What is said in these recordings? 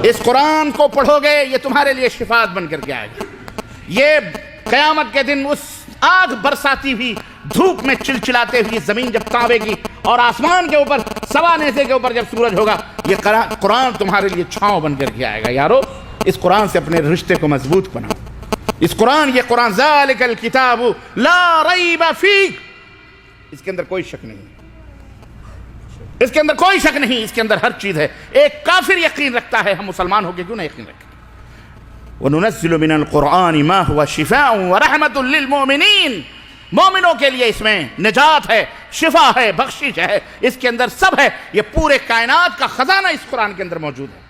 اس قرآن کو پڑھو گے یہ تمہارے لیے شفاعت بن کر کے آئے گا. یہ قیامت کے دن اس آگ برساتی ہوئی دھوپ میں چلچلاتے ہوئی زمین جب کانپے گی اور آسمان کے اوپر سوا نیزے کے اوپر جب سورج ہوگا, یہ قرآن تمہارے لیے چھاؤں بن کر کے آئے گا. یارو اس قرآن سے اپنے رشتے کو مضبوط بناؤ. یہ قرآن ذالک الکتاب لا ریب فیہ, اس کے اندر کوئی شک نہیں, اس کے اندر کوئی شک نہیں, اس کے اندر ہر چیز ہے. ایک کافر یقین رکھتا ہے, ہم مسلمان ہو کے کیوں نہ یقین رکھیں. وَنُنَزِّلُ مِنَ الْقُرْآنِ مَا هُوَ شِفَاءٌ وَرَحْمَةٌ لِّلْمُؤْمِنِينَ, مومنوں کے لیے اس میں نجات ہے, شفا ہے, بخشش ہے, اس کے اندر سب ہے. یہ پورے کائنات کا خزانہ اس قرآن کے اندر موجود ہے.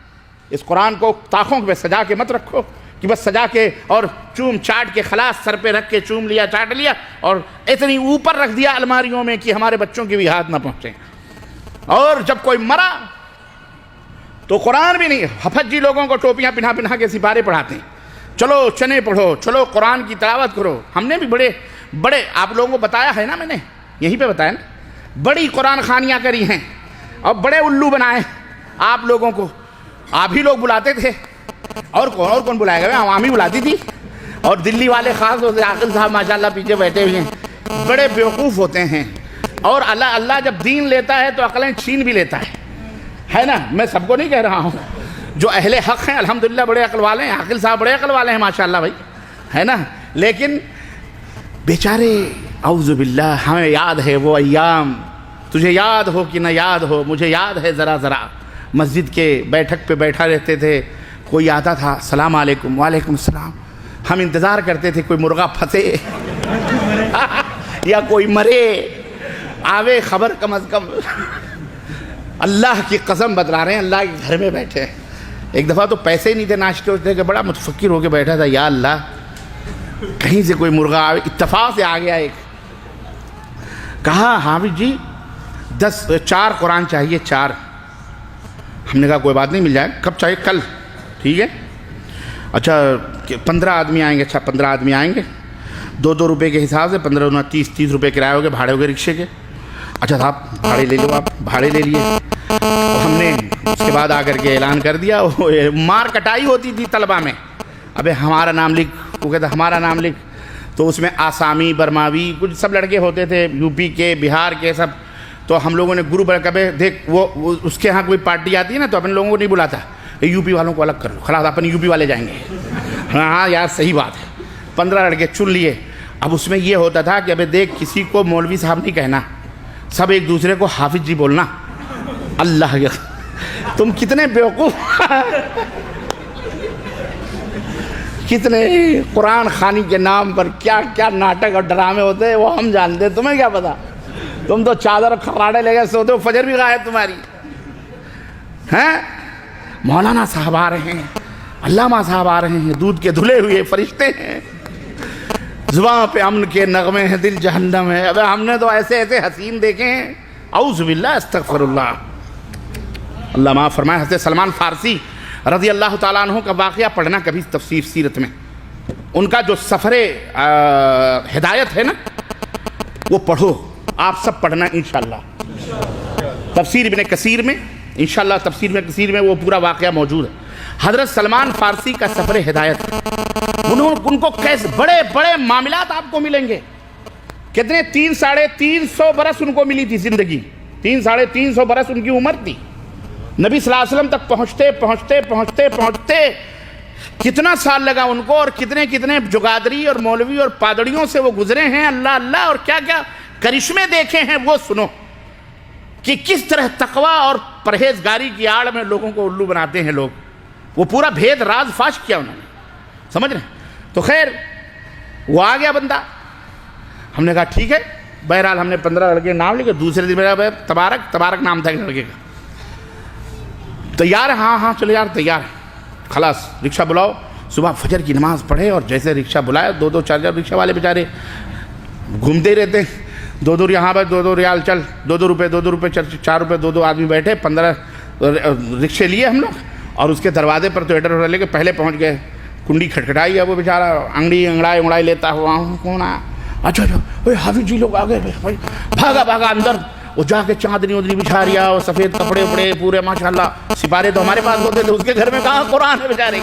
اس قرآن کو طاقوں پہ سجا کے مت رکھو کہ بس سجا کے اور چوم چاٹ کے خلاص سر پہ رکھ کے چوم لیا, چاٹ لیا اور اتنی اوپر رکھ دیا الماریوں میں کہ ہمارے بچوں کی بھی ہاتھ نہ پہنچے. اور جب کوئی مرا تو قرآن بھی نہیں, حفظ جی لوگوں کو ٹوپیاں پہنا کے سپارے پڑھاتے ہیں, چلو چنے پڑھو, چلو قرآن کی تلاوت کرو. ہم نے بھی بڑے آپ لوگوں کو بتایا ہے نا, میں نے یہیں پہ بتایا نا, بڑی قرآن خوانیاں کری ہیں اور بڑے الو بنائے آپ لوگوں کو. آپ ہی لوگ بلاتے تھے, اور کون بلائے گا, عوامی بلاتی تھی. اور دلی والے خاص طور سے عاقل صاحب ماشاءاللہ پیچھے بیٹھے ہوئے ہیں, بڑے بیوقوف ہوتے ہیں. اور اللہ جب دین لیتا ہے تو عقلیں چھین بھی لیتا ہے نا. میں سب کو نہیں کہہ رہا ہوں, جو اہل حق ہیں الحمدللہ بڑے عقل والے ہیں, عاقل صاحب بڑے عقل والے ہیں ماشاءاللہ بھائی, ہے نا. لیکن بیچارے اعوذ باللہ, ہمیں یاد ہے وہ ایام, تجھے یاد ہو کہ نہ یاد ہو, مجھے یاد ہے ذرا ذرا. مسجد کے بیٹھک پہ بیٹھا رہتے تھے, کوئی آتا تھا السلام علیکم, وعلیکم السلام. ہم انتظار کرتے تھے کوئی مرغا پھنسے یا کوئی مرے, آوے خبر کم از کم. اللہ کی قسم بتلا رہے ہیں, اللہ کے گھر میں بیٹھے. ایک دفعہ تو پیسے ہی نہیں تھے ناشتے ہوتے, کہ بڑا متفکر ہو کے بیٹھا تھا, یا اللہ کہیں سے کوئی مرغا آوے. اتفاق سے آ گیا ایک, کہا حافظ جی 4 قرآن چاہیے, 4. ہم نے کہا کوئی بات نہیں, مل جائے. کب چاہیے؟ کل. ٹھیک ہے. اچھا 15 آدمی آئیں گے. اچھا 15 آدمی آئیں گے, 2 روپے کے حساب سے 15 30 روپے کرایہ ہو گئے, بھاڑے ہو گئے رکشے کے. اچھا صاحب بھاڑے لے لو, آپ بھاڑے لے لیے. ہم نے اس کے بعد آ کر کے اعلان کر دیا, مار کٹائی ہوتی تھی طلبہ میں, ابے ہمارا نام لکھ, وہ کہتا ہمارا نام لکھ. تو اس میں آسامی, برماوی, کچھ سب لڑکے ہوتے تھے, یو پی کے, بہار کے سب. تو ہم لوگوں نے گروپ کبھی دیکھ, وہ اس کے ہاں کوئی پارٹی آتی ہے نا تو اپنے لوگوں کو نہیں بلاتا, یو پی والوں کو الگ کر لو, خلاص اپنے یو پی والے جائیں گے. ہاں یار صحیح بات ہے. 15 لڑکے چن لیے. اب اس میں یہ ہوتا تھا کہ ابے دیکھ, کسی کو مولوی صاحب نہیں کہنا, سب ایک دوسرے کو حافظ جی بولنا. اللہ کے تم کتنے بیوقوف, کتنے قرآن خوانی کے نام پر کیا کیا ناٹک اور ڈرامے ہوتے ہیں وہ ہم جانتے ہیں, تمہیں کیا پتا. تم تو چادر اور کھراڑے لے گئے سوتے ہو, فجر بھی غائب تمہاری. ہیں مولانا صاحب آ رہے ہیں, علامہ صاحب آ رہے ہیں, دودھ کے دھلے ہوئے فرشتے ہیں, زباں پہ امن کے نغمے ہیں, دل جہنم ہے. ابے ہم نے تو ایسے حسین دیکھے ہیں, اعوذ باللہ استغفر اللہ. اللہ معاف فرمائے. حضرت سلمان فارسی رضی اللہ تعالیٰ عنہ کا واقعہ پڑھنا کبھی تفسیر سیرت میں, ان کا جو سفر ہدایت ہے نا وہ پڑھو, آپ سب پڑھنا انشاءاللہ. تفسیر ابن کثیر میں انشاءاللہ, تفسیر ابن کثیر میں وہ پورا واقعہ موجود ہے. حضرت سلمان فارسی کا سفر ہدایت, ان کو کیسے بڑے بڑے معاملات آپ کو ملیں گے. کتنے 300-350 برس ان کو ملی تھی زندگی, 300-350 برس ان کی عمر تھی. نبی صلی اللہ علیہ وسلم تک پہنچتے کتنا سال لگا ان کو, اور کتنے جگادری اور مولوی اور پادڑیوں سے وہ گزرے ہیں. اللہ اللہ, اور کیا کیا کرشمے دیکھے ہیں وہ سنو, کہ کس طرح تقوی اور پرہیزگاری کی آڑ میں لوگوں کو الو بناتے ہیں لوگ. وہ پورا بھید راز فاش کیا انہوں نے, سمجھ رہے ہیں. تو خیر وہ آ گیا بندہ, ہم نے کہا ٹھیک ہے. بہرحال ہم نے 15 لڑکے نام لکھے. دوسرے دن میرا تبارک نام تھا لڑکے کا. تیار ہے؟ ہاں چلے یار تیار ہے. خلاص رکشہ بلاؤ, صبح فجر کی نماز پڑھے اور جیسے رکشہ بلایا, 2-4 رکشہ والے بیچارے گھومتے ہی رہتے, 2 یہاں پر 2 ریال چل, 2 روپے 4 روپے 2 آدمی بیٹھے. 15 رکشے لیے ہم لوگ, اور اس کے دروازے پر تو ایڈر لے کے پہلے پہنچ گئے. کنڈی کھٹکھٹائی ہے, وہ بیچارہ انگڑائی لیتا ہوا, کون آیا؟ اچھا حافظ جی لوگ آ گئے. بھاگا اندر, وہ جا کے چاندنی ودنی بچھا رہا اور سفید کپڑے وپڑے پورے ماشاءاللہ سپارے تو ہمارے پاس ہوتے تھے، اس کے گھر میں کہاں قرآن ہے بیچارے،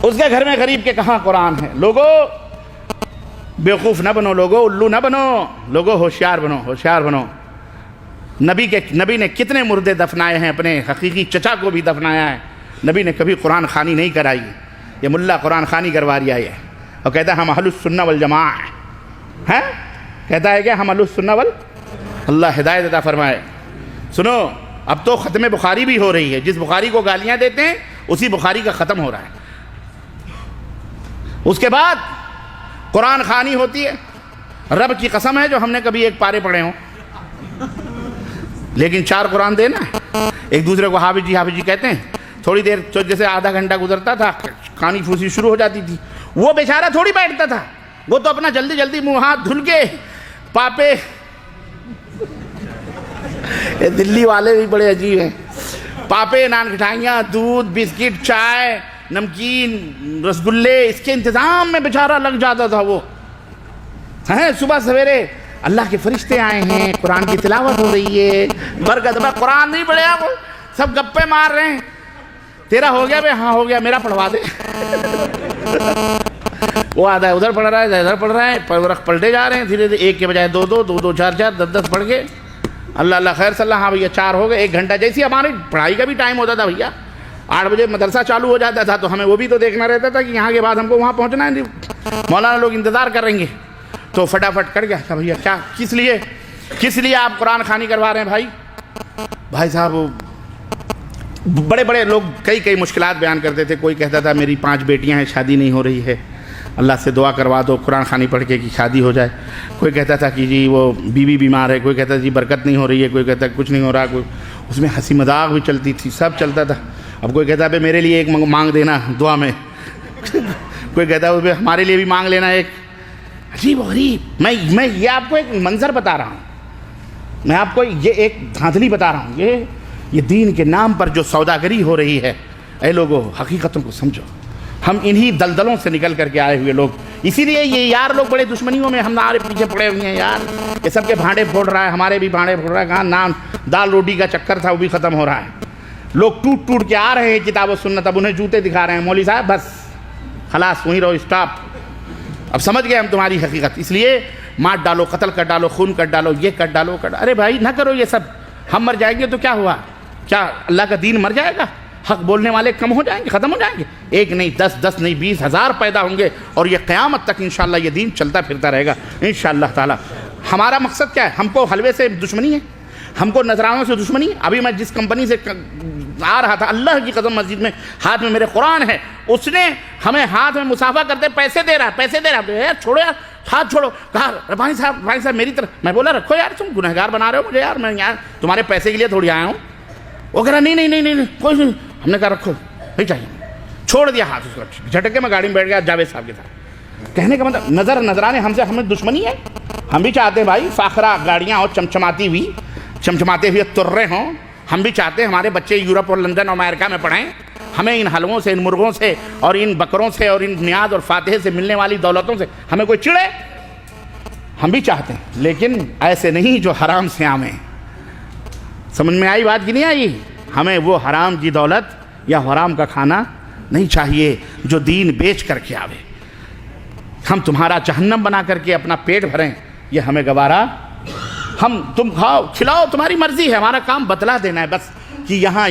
اس کے گھر میں غریب کے کہاں قرآن ہے۔ لوگوں بیوقوف نہ بنو، لوگوں الو نہ بنو، لوگوں ہوشیار بنو، ہوشیار بنو۔ نبی نے کتنے مردے دفنائے ہیں، اپنے حقیقی چچا کو بھی دفنایا ہے، نبی نے کبھی قرآن خوانی نہیں کرائی۔ یہ ملا قرآن خوانی کروا رہا ہے اور کہتا ہے ہم اہل السنہ والجماع ہیں، کہتا ہے کہ ہم اہل السنہ اللہ ہدایت عطا فرمائے۔ سنو، اب تو ختم بخاری بھی ہو رہی ہے، جس بخاری کو گالیاں دیتے ہیں اسی بخاری کا ختم ہو رہا ہے۔ اس کے بعد قرآن خوانی ہوتی ہے، رب کی قسم ہے جو ہم نے کبھی ایک پارے پڑھے ہوں، لیکن 4 قرآن دینا ہے۔ ایک دوسرے کو حافظ جی کہتے ہیں، تھوڑی دیر جیسے آدھا گھنٹہ گزرتا تھا کھانی پھوسی شروع ہو جاتی تھی، وہ بیچارہ تھوڑی بیٹھتا تھا، وہ تو اپنا جلدی جلدی منہ ہاتھ دھل کے پاپے، دلی والے بھی بڑے عجیب ہیں، پاپے نان کھٹائیاں دودھ بسکٹ چائے نمکین رسگلے اس کے انتظام میں بیچارہ لگ جاتا تھا۔ وہ صبح سویرے اللہ کے فرشتے آئے ہیں، قرآن کی تلاوت ہو رہی ہے، برکت میں قرآن نہیں پڑھے آپ سب گپے مار رہے ہیں، تیرا ہو گیا بے؟ ہاں ہو گیا، میرا پڑھوا دے۔ وہ آدھا ادھر پڑھ رہا ہے ادھر پڑھ رہا ہے، پلٹے جا رہے ہیں دھیرے دھیرے، ایک کے بجائے 2 4 10 پڑھ کے اللہ اللہ خیر صلی اللہ، ہاں بھیا 4 ہو گئے، 1 گھنٹہ جیسی ہماری پڑھائی کا بھی ٹائم ہوتا تھا بھیا، 8 بجے مدرسہ چالو ہو جاتا تھا تو ہمیں وہ بھی تو دیکھنا رہتا تھا کہ یہاں کے بعد ہم کو وہاں پہنچنا ہے، مولانا لوگ انتظار کریں گے، تو فٹافٹ کر گیا بھیا کیا کس لیے آپ قرآن خوانی کروا رہے ہیں بھائی صاحب؟ بڑے بڑے لوگ کئی مشکلات بیان کرتے تھے، کوئی کہتا تھا میری 5 بیٹیاں ہیں شادی نہیں ہو رہی ہے، اللہ سے دعا کروا دو قرآن خوانی پڑھ کے کہ شادی ہو جائے، کوئی کہتا تھا کہ جی وہ بیوی بیمار ہے، کوئی کہتا تھا جی برکت نہیں ہو رہی ہے، کوئی کہتا کچھ نہیں ہو رہا، کوئی اس میں ہنسی مذاق بھی چلتی تھی، سب چلتا تھا۔ اب کوئی کہتا ہے میرے لیے ایک مانگ دینا دعا میں، کوئی کہتا ہے ہمارے لیے بھی مانگ لینا ایک۔ عجیب و غریب، میں یہ آپ کو ایک منظر بتا رہا ہوں، میں آپ کو یہ ایک دھاندلی بتا رہا ہوں، یہ دین کے نام پر جو سوداگری ہو رہی ہے، اے لوگوں حقیقتوں کو سمجھو، ہم انہی دلدلوں سے نکل کر کے آئے ہوئے لوگ، اسی لیے یہ یار لوگ بڑے دشمنیوں میں ہمارے پیچھے پڑے ہوئے ہیں یار، یہ سب کے بھانڈے پھوڑ رہا ہے، ہمارے بھی بھانڈے پھوڑ رہا ہے، کہاں نان دال روٹی کا چکر تھا وہ بھی ختم ہو رہا ہے، لوگ ٹوٹ کے آ رہے ہیں کتاب و سنت، اب انہیں جوتے دکھا رہے ہیں، مولوی صاحب بس خلاص وہیں رہو اسٹاپ، اب سمجھ گئے ہم تمہاری حقیقت، اس لیے مار ڈالو، قتل کر ڈالو، خون کر ڈالو، یہ کر ڈالو، ارے بھائی نہ کرو یہ سب، ہم مر جائیں گے تو کیا ہوا؟ کیا اللہ کا دین مر جائے گا؟ حق بولنے والے کم ہو جائیں گے، ختم ہو جائیں گے؟ 1 نہیں 10 نہیں 20,000 پیدا ہوں گے، اور یہ قیامت تک انشاءاللہ یہ دین چلتا پھرتا رہے گا انشاءاللہ تعالی۔ ہمارا مقصد کیا ہے؟ ہم کو حلوے سے دشمنی ہے، ہم کو نذرانوں سے دشمنی ہے۔ ابھی میں جس کمپنی سے آ رہا تھا، اللہ کی قسم مسجد میں ہاتھ میں میرے قرآن ہے، اس نے ہمیں ہاتھ میں مصافحہ کرتے پیسے دے رہا یار چھوڑو یار، ہاتھ چھوڑو، کہا بھائی صاحب میری طرف، میں بولا رکھو یار، تم گنہگار بنا رہے ہو مجھے یار، میں یار تمہارے پیسے کے لیے تھوڑی آیا ہوں۔ وہ کہہ رہا نہیں کوئی نہیں، ہم نے کہا رکھو نہیں چاہیے، چھوڑ دیا ہاتھ اس کو، جھٹک کے میں گاڑی میں بیٹھ گیا جاوید صاحب کے ساتھ۔ کہنے کا مطلب نظرانے ہمیں دشمنی ہے، ہم بھی چاہتے ہیں بھائی فاخرہ گاڑیاں اور چمچماتے ہوئے ترے ہوں، ہم بھی چاہتے ہیں ہمارے بچے یورپ اور لندن اور امریکہ میں پڑھیں، ہمیں ان حلووں سے، ان مرغوں سے اور ان بکروں سے اور ان نیاز اور فاتحے سے ملنے والی دولتوں سے ہمیں کوئی چڑھے، ہم بھی چاہتے ہیں، لیکن ایسے نہیں جو حرام سے آمیں۔ سمجھ میں آئی بات کی نہیں آئی؟ ہمیں وہ حرام کی دولت یا حرام کا کھانا نہیں چاہیے جو دین بیچ کر کے آوے، ہم تمہارا جہنم بنا کر کے اپنا پیٹ بھریں، یہ ہمیں گوارا، ہم تم کھاؤ کھلاؤ تمہاری مرضی ہے، ہمارا کام بتلا دینا ہے بس کہ یہاں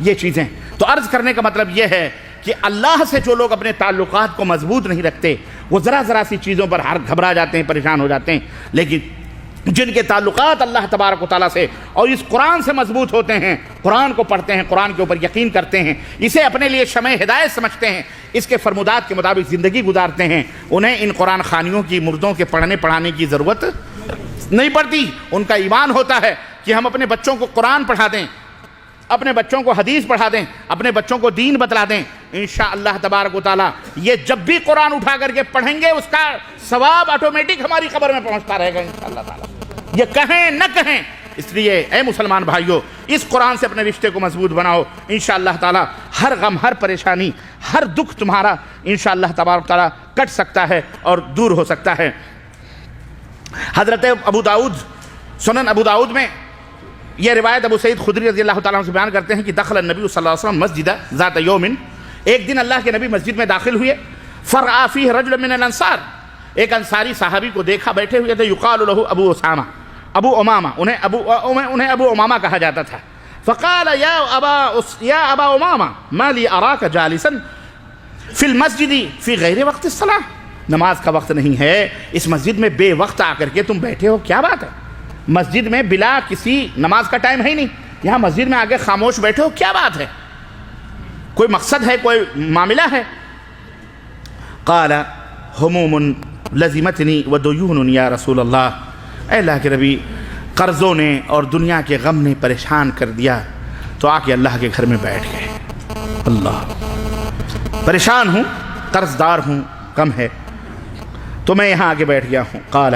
یہ چیزیں۔ تو عرض کرنے کا مطلب یہ ہے کہ اللہ سے جو لوگ اپنے تعلقات کو مضبوط نہیں رکھتے، وہ ذرا سی چیزوں پر گھبرا جاتے ہیں، پریشان ہو جاتے ہیں، لیکن جن کے تعلقات اللہ تبارک و تعالیٰ سے اور اس قرآن سے مضبوط ہوتے ہیں، قرآن کو پڑھتے ہیں، قرآن کے اوپر یقین کرتے ہیں، اسے اپنے لیے شمع ہدایت سمجھتے ہیں، اس کے فرمودات کے مطابق زندگی گزارتے ہیں، انہیں ان قرآن خوانیوں کی، مردوں کے پڑھانے کی ضرورت نہیں پڑتی۔ ان کا ایمان ہوتا ہے کہ ہم اپنے بچوں کو قرآن پڑھا دیں، اپنے بچوں کو حدیث پڑھا دیں، اپنے بچوں کو دین بتلا دیں، انشاءاللہ تبارک و تعالیٰ یہ جب بھی قرآن اٹھا کر کے پڑھیں گے اس کا ثواب آٹومیٹک ہماری قبر میں پہنچتا رہے گا انشاءاللہ تعالیٰ، یہ کہیں نہ کہیں۔ اس لیے اے مسلمان بھائیو، اس قرآن سے اپنے رشتے کو مضبوط بناؤ، انشاءاللہ تعالیٰ ہر غم، ہر پریشانی، ہر دکھ تمہارا انشاءاللہ تبارک و تعالیٰ کٹ سکتا ہے اور دور ہو سکتا ہے۔ حضرت ابو داؤد سنن ابو داؤد میں یہ روایت ابو سعید خدری رضی اللہ تعالیٰ عنہ سے بیان کرتے ہیں کہ دخل النبی صلی اللہ علیہ وسلم مسجد ذات یوم، ایک دن اللہ کے نبی مسجد میں داخل ہوئے، فرآ فیہ رجل من الانصار، ایک انصاری صحابی کو دیکھا بیٹھے ہوئے تھے، یقال له ابو اسامہ، ابو امامہ، انہیں ابو امامہ کہا جاتا تھا۔ فقال یا ابا امامہ ما لی اراک جالسا فی المسجد فی غیر وقت الصلاۃ، نماز کا وقت نہیں ہے، اس مسجد میں بے وقت آ کر کے تم بیٹھے ہو، کیا بات ہے؟ مسجد میں بلا کسی نماز کا ٹائم ہے ہی نہیں، یہاں مسجد میں آگے خاموش بیٹھے ہو، کیا بات ہے؟ کوئی مقصد ہے، کوئی معاملہ ہے؟ قال ہموم لزمتنی ودیون یا رسول اللہ، اے اللہ کے نبی قرضوں نے اور دنیا کے غم نے پریشان کر دیا تو آ کے اللہ کے گھر میں بیٹھ گئے۔ اللہ، پریشان ہوں، قرض دار ہوں، غم ہے تو میں یہاں آگے بیٹھ گیا ہوں۔ قال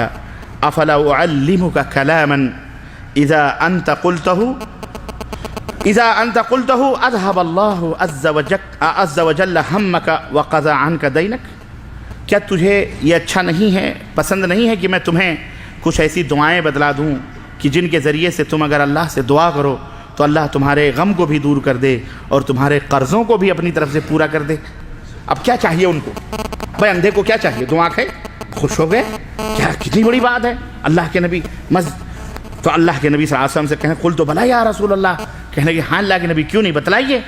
افلا اعلمک کلاما اذا انت قلته اذهب الله عز وجل همك وقضى عنك دینک، کیا تجھے یہ اچھا نہیں ہے، پسند نہیں ہے کہ میں تمہیں کچھ ایسی دعائیں بتلا دوں کہ جن کے ذریعے سے تم اگر اللہ سے دعا کرو تو اللہ تمہارے غم کو بھی دور کر دے اور تمہارے قرضوں کو بھی اپنی طرف سے پورا کر دے؟ اب کیا چاہیے ان کو؟ بھائی اندھے کو کیا چاہیے؟ دعا کھائے، خوش ہو گئے، کیا کتنی بڑی بات ہے۔ اللہ کے نبی تو اللہ کے نبی صلی اللہ علیہ وسلم سے کہیں قل تو بلا یا رسول اللہ، کہنے لگے ہاں اللہ کے نبی کیوں نہیں، بتلائیے۔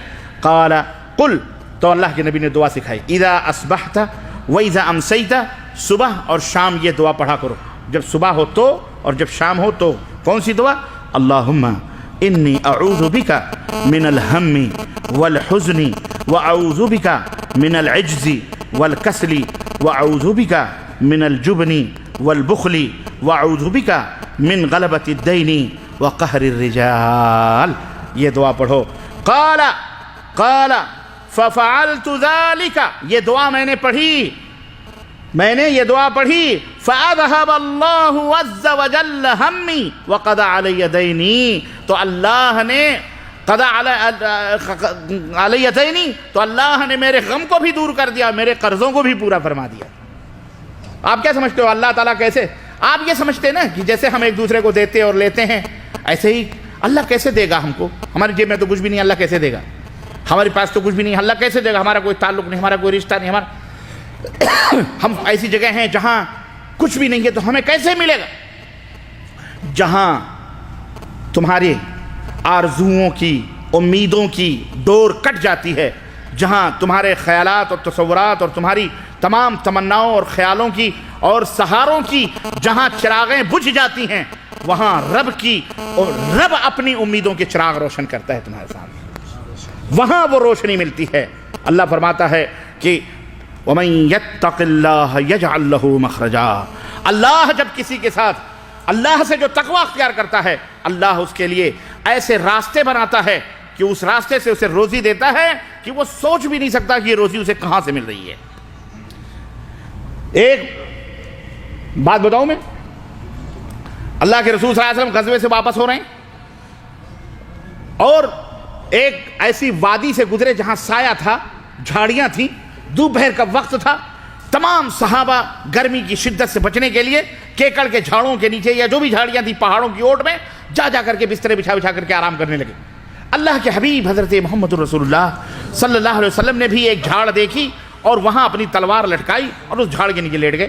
قال قل، تو اللہ کے نبی نے دعا سکھائی، اذا اصبحت واذا امسیت، صبح اور شام یہ دعا پڑھا کرو، جب صبح ہو تو اور جب شام ہو تو۔ کون سی دعا؟ اللہم انی اعوذ بک من الہم والحزن واعوذ بک من العجز والکسل واعوذ بک من الجبن والبخل واعوذ بک من غلبۃ الدین وقہر الرجال، یہ دعا پڑھو۔ قال ففعلت ذلك، یہ دعا میں نے پڑھی، یہ دعا پڑھی، فَأَذْهَبَ اللَّهُ عَزَّ وَجَلَّ ہَمِّي وَقَضَى عَلَيَّ دَيْنِي، تو اللہ نے عَلَيَّ دَيْنِي، تو اللہ نے میرے غم کو بھی دور کر دیا، میرے قرضوں کو بھی پورا فرما دیا۔ آپ کیا سمجھتے ہو اللہ تعالیٰ کیسے؟ آپ یہ سمجھتے نا کہ جیسے ہم ایک دوسرے کو دیتے اور لیتے ہیں، ایسے ہی اللہ کیسے دے گا ہم کو؟ ہماری جیب میں تو کچھ بھی نہیں، اللہ کیسے دے گا؟ ہمارے پاس تو کچھ بھی نہیں، اللہ کیسے دے گا؟ ہمارا کوئی تعلق نہیں، ہمارا کوئی رشتہ نہیں، ہم ایسی جگہ ہیں جہاں کچھ بھی نہیں ہے، تو ہمیں کیسے ملے گا؟ جہاں تمہاری آرزوؤں کی، امیدوں کی ڈور کٹ جاتی ہے، جہاں تمہارے خیالات اور تصورات اور تمہاری تمام تمناؤں اور خیالوں کی اور سہاروں کی جہاں چراغیں بجھ جاتی ہیں، وہاں رب اپنی امیدوں کے چراغ روشن کرتا ہے تمہارے سامنے، وہاں وہ روشنی ملتی ہے۔ اللہ فرماتا ہے کہ وَمَن يَتَّقِ اللَّهَ يَجْعَلْ لَهُ مَخْرَجًا، اللہ جب کسی کے ساتھ اللہ سے جو تقوی اختیار کرتا ہے، اللہ اس کے لیے ایسے راستے بناتا ہے کہ اس راستے سے اسے روزی دیتا ہے کہ وہ سوچ بھی نہیں سکتا کہ یہ روزی اسے کہاں سے مل رہی ہے۔ ایک بات بتاؤں میں، اللہ کے رسول صلی اللہ علیہ وسلم غزوے سے واپس ہو رہے ہیں اور ایک ایسی وادی سے گزرے جہاں سایہ تھا، جھاڑیاں تھیں، دوپہر کا وقت تھا، تمام صحابہ گرمی کی شدت سے بچنے کے لیے کیکڑ کے جھاڑوں کے نیچے یا جو بھی جھاڑیاں تھیں پہاڑوں کی اوٹ میں جا کر کے بسترے بچھا کر کے آرام کرنے لگے۔ اللہ کے حبیب حضرت محمد رسول اللہ صلی اللہ علیہ وسلم نے بھی ایک جھاڑ دیکھی اور وہاں اپنی تلوار لٹکائی اور اس جھاڑ کے نیچے لیٹ گئے۔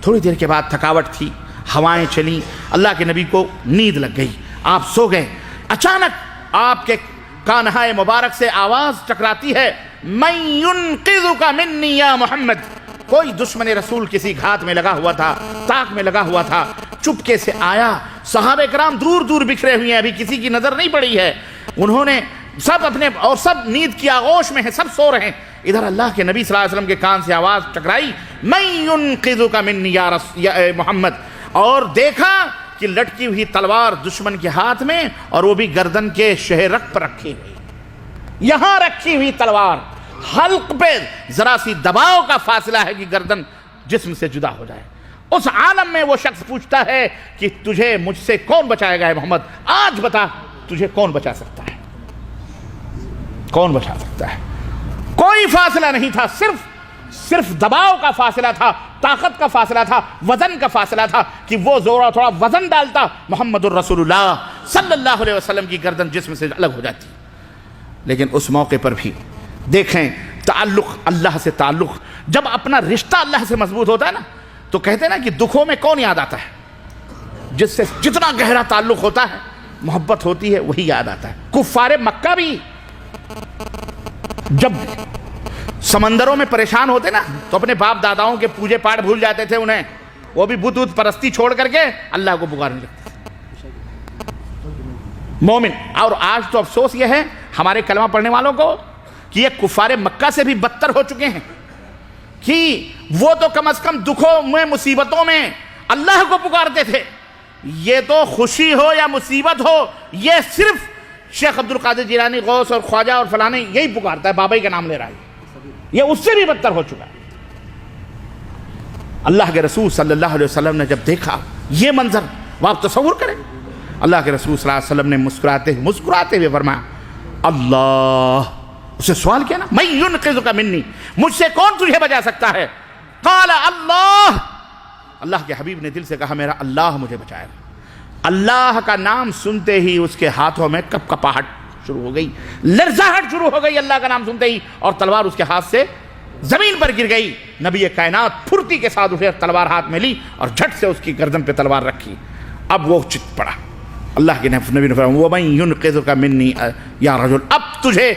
تھوڑی دیر کے بعد تھکاوٹ تھی، ہوائیں چلیں، اللہ کے نبی کو نیند لگ گئی، آپ سو گئے۔ اچانک آپ کے کانہائے مبارک سے آواز ٹکراتی ہے، مَن يُنقِذُكَ مِنِّي يَا محمد، کوئی دشمن رسول کسی گھات میں لگا ہوا تھا، تاک میں لگا ہوا تھا، چپکے سے آیا۔ صحابہ کرام دور دور بکھرے ہوئے ہیں، ابھی کسی کی نظر نہیں پڑی ہے، انہوں نے سب اپنے اور سب نیند کی آغوش میں ہیں، سب سو رہے ہیں۔ ادھر اللہ کے نبی صلی اللہ علیہ وسلم کے کان سے آواز ٹکرائی، مَن يُنقِذُكَ مِنِّي يَا محمد، اور دیکھا کہ لٹکی ہوئی تلوار دشمن کے ہاتھ میں اور وہ بھی گردن کے شہرک پر رکھی ہوئی، یہاں رکھی ہوئی تلوار، حلق پہ ذرا سی دباؤ کا فاصلہ ہے کہ گردن جسم سے جدا ہو جائے۔ اس عالم میں وہ شخص پوچھتا ہے کہ تجھے مجھ سے کون بچائے گا ہے محمد؟ آج بتا تجھے کون بچا سکتا ہے؟ کون بچا سکتا ہے؟ کوئی فاصلہ نہیں تھا، صرف صرف دباؤ کا فاصلہ تھا، طاقت کا فاصلہ تھا، وزن کا فاصلہ تھا کہ وہ زورا تھوڑا وزن ڈالتا، محمد الرسول اللہ صلی اللہ علیہ وسلم کی گردن جسم سے الگ ہو جاتی۔ لیکن اس موقع پر بھی دیکھیں تعلق، اللہ سے تعلق، جب اپنا رشتہ اللہ سے مضبوط ہوتا ہے نا تو کہتے ہیں نا کہ دکھوں میں کون یاد آتا ہے؟ جس سے جتنا گہرا تعلق ہوتا ہے، محبت ہوتی ہے، وہی یاد آتا ہے۔ کفار مکہ بھی جب سمندروں میں پریشان ہوتے نا تو اپنے باپ داداؤں کے پوجے پاٹ بھول جاتے تھے، انہیں وہ بھی بت بت پرستی چھوڑ کر کے اللہ کو پکارنے لگتے تھے مومن۔ اور آج تو افسوس یہ ہے ہمارے کلمہ پڑھنے والوں کو کہ یہ کفار مکہ سے بھی بدتر ہو چکے ہیں کہ وہ تو کم از کم دکھوں میں مصیبتوں میں اللہ کو پکارتے تھے، یہ تو خوشی ہو یا مصیبت ہو یہ صرف شیخ عبد القادر جیلانی، غوث اور خواجہ اور فلانے یہی پکارتا ہے، بابا ہی کا نام لے رہا ہے، یہ اس سے بھی بدتر ہو چکا ہے۔ اللہ کے رسول صلی اللہ علیہ وسلم نے جب دیکھا یہ منظر، وہ آپ تصور کریں، اللہ کے رسول صلی اللہ علیہ وسلم نے مسکراتے ہوئے فرمایا اللہ، اسے سوال کیا نا میں ينقذک منی، مجھ سے کون تجھے بچا سکتا ہے؟ قال اللہ، اللہ کے حبیب نے دل سے کہا میرا اللہ مجھے بچائے گا۔ اللہ کا نام سنتے ہی اس کے ہاتھوں میں کپ کپاہٹ شروع ہو گئی، لرزاہٹ شروع ہو گئی اللہ کا نام سنتے ہی، اور تلوار اس کے ہاتھ سے زمین پر گر گئی۔ نبی کائنات پھرتی کے ساتھ اٹھے، تلوار ہاتھ میں لی اور جھٹ سے اس کی گردن پہ تلوار رکھی۔ اب وہ چت پڑا، اللہ کے نبی نے فرمایا وَمَن يُنْقِذُكَ مِنِّي یا رجل، اب تجھے